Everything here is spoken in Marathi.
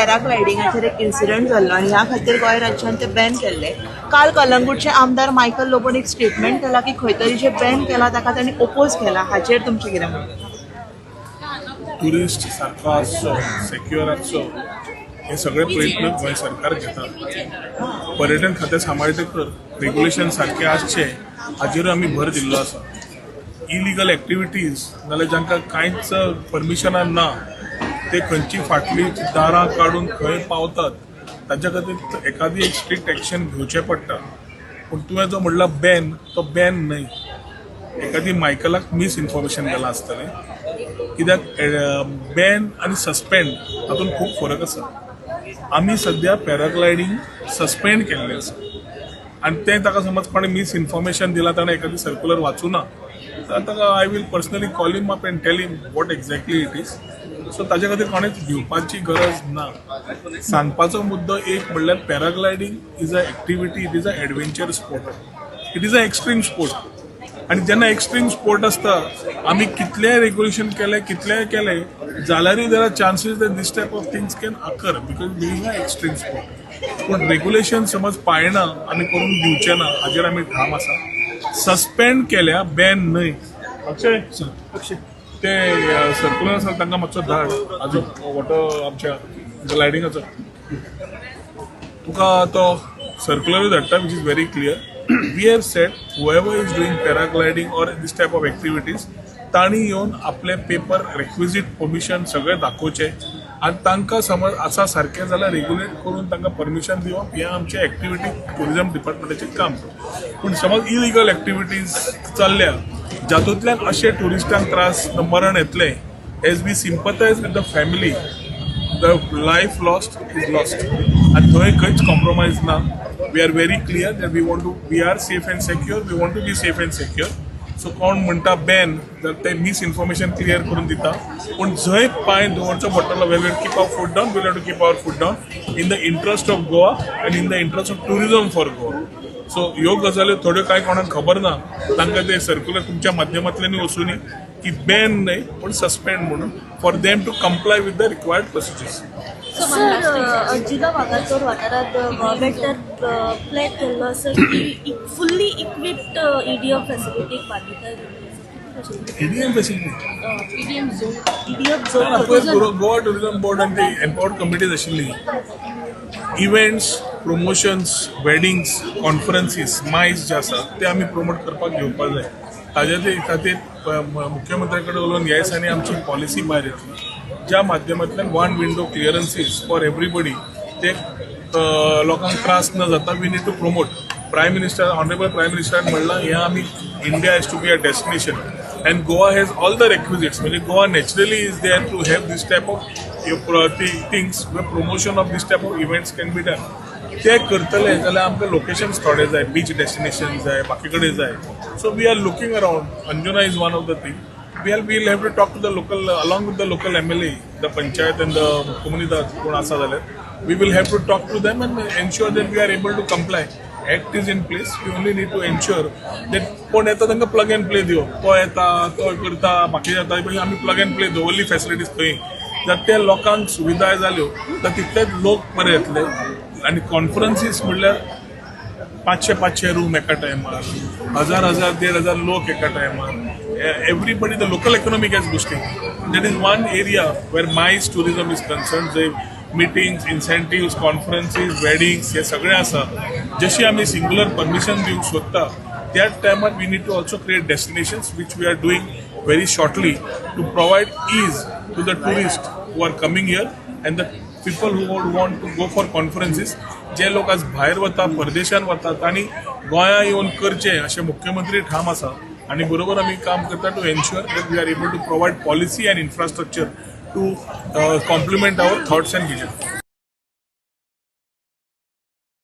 पॅराग्लायडिंगाचेर एक इन्सिडंट जाल्लो आनी ह्या खातीर गोंय राज्यान ते बॅन केल्ले. काल कलंगूटचे आमदार मायकल लोबोन एक स्टेटमेंट केला की खंय तरी जे बॅन केला ताका तांणी ओपोज केला. हाचेर तुमचें कितें म्हणणें? टुरिस्ट सारको आसचो, सेक्युअर आसचो, हे सगळे प्रयत्न गोंय सरकार घेता. पर्यटन खातें सांबाळटकर रेग्युलेशन सारखे आसचे हाचेर आमी भर दिल्लो आसा. इलिगल एक्टिविटीज नाल्यार जांकां कांयच परमिशनां ना ते खंयची फाटली दारां काडून खंय पावतात ताच्या खातीर एखादी एक स्ट्रिक्ट एक्शन घेवचें पडटा. पूण तुवें जो म्हणला बॅन, तो बॅन न्हय. एखादी मायकलाक मिस इन्फॉर्मेशन गेलां आसतलें. कित्याक बॅन आनी सस्पेंड हातूंत खूब फरक आसा. आमी सद्या पॅराग्लायडींग सस्पेंड केल्लें आसा आनी तें ताका समज कोणें मिस इन्फॉर्मेशन दिलां, ताणें एखादी सर्क्युलर वाचूना, तर ताका I will personally call him up and tell him what exactly it is. So ताचे खातीर कोणेच भिवपाची गरज ना. सांगपाचो मुद्दो एक म्हणल्यार paragliding is a activity, it is a adventure sport, it is a extreme sport. आनी जेन्ना एक्स्ट्रीम स्पोर्ट आसता आमी कितलेंय रेग्युलेशन केलें, कितलेंय केलें जाल्यारूय there are chances that this type of things can occur because being a extreme sport. पूण रेग्युलेशन समज पाळना आनी करून दिवचें ना हाचेर आमी ठाम आसा. सस्पेंड केल्या, बॅन न्हय. अक्षय ते सर्क्युलर आसा तांकां मातसो धाड हाजो वॉटर आमच्या ग्लायडिंगाचो. तुका तो सर्क्युलरूय धाडटा which is very clear. We have said whoever is doing paragliding or this type of activities तांणी येवन आपले पेपर रेक्विजीट परमिशन सगळे दाखोवचे आनी तांकां समज आसा सारकें जाल्यार रेग्युलेट करून तांकां परमिशन दिवप हें आमचें एक्टिविटी टुरिजम डिपार्टमेंटाचें काम. पूण समज इलिगल एक्टिविटीज चल्ल्या जातूंतल्यान अशे टुरिस्टांक त्रास मरण येतले, as we sympathise with the family, the life lost is lost आनी थंय खंयच कॉम्प्रोमायज ना. We are very clear that we are safe and secure, we want to be safe and secure. So कोण म्हणटा बॅन तर ते मिस इन्फॉर्मेशन क्लियर करून दिता. पूण जंय पांय दवरचो पडटलो we have to keep our foot down, we have to keep our foot down in the interest of Goa and in the interest of tourism for Goa. So ह्यो गजाल्यो थोड्यो कांय कोणाक खबर ना तांकां ते सर्क्युलर तुमच्या माध्यमांतल्यान वचूनी की बॅन न्हय पूण सस्पेंड म्हणून for them to comply with the required procedures. Sir, जिल्हा वागातोर वाठारांत गव्हर्मेंटान प्लॅन केल्लो आसा की फुल्ली इक्विप्ड ईडीएम फॅसिलिटीक मान्यताय Delhi. Idioms facility idioms zone Goa tourism board आनी ती एम्पावर्ड कमिटीज आशिल्ली. इव्हेंट्स, प्रमोशन्स, वेडिंग्स, कॉन्फरन्सीस, मायज जे आसा ते आमी प्रमोट करपाक घेवपाक जाय. ताज्या खातीर मुख्यमंत्र्या कडेन उलोवन ह्या दिसांनी आमची पॉलिसी भायर येतली ज्या माध्यमांतल्यान one window clearances for everybody ते लोकांक त्रास न जाता. We need to promote. Prime minister, honourable prime मिनिस्टरान म्हणलां हें आमी India has to be a destination and Goa has all the requisites. म्हणजे Goa naturally is there to have these type of things way promotion of these type of events can be done. ते करतले जाल्यार आमकां लोकेशन्स थोडे जाय, बीच डेस्टिनेशन जाय, बाकी कडेन जाय. So we are looking around. Anjuna is one of the thing. We'll have to talk to the local, along with the local MLA, the panchayat and the comunidad कोण आसा जाल्यार we will have to talk to them and ensure that we are able to comply. Act is in place. We only need to ensure that कोण येता तांकां प्लग एंड प्ले दिवप. तो येता, तो करता, बाकी जाता, आमी प्लग एंड प्ले दवरली फॅसिलिटीज थंय जाल्यार त्या लोकांक सुविधा जाल्यो तर तितलेच लोक बरे येतले. आनी कॉन्फरन्सीस म्हणल्यार 500 रूम एका टायमार, 1000 1500 लोक एका टायमार. Everybody, the local economy gets boosting. That is one area where MICE tourism is concerned. Meetings, incentives, conferences, weddings, हे सगळे आसा. जशी आमी सिंगुलर परमिशन दिवंक सोदता त्या टायमार we need to also create destinations which we are doing very shortly to provide ease to the tourists who are coming here and the people who would want to go for conferences. जे लोक आज भायर वता, परदेशान वतात आनी गोंया येवन करचे अशें मुख्यमंत्री ठाम आसा. आणि बरोबर आम्ही काम करता to ensure that we are able to provide policy and infrastructure to complement our thoughts and vision.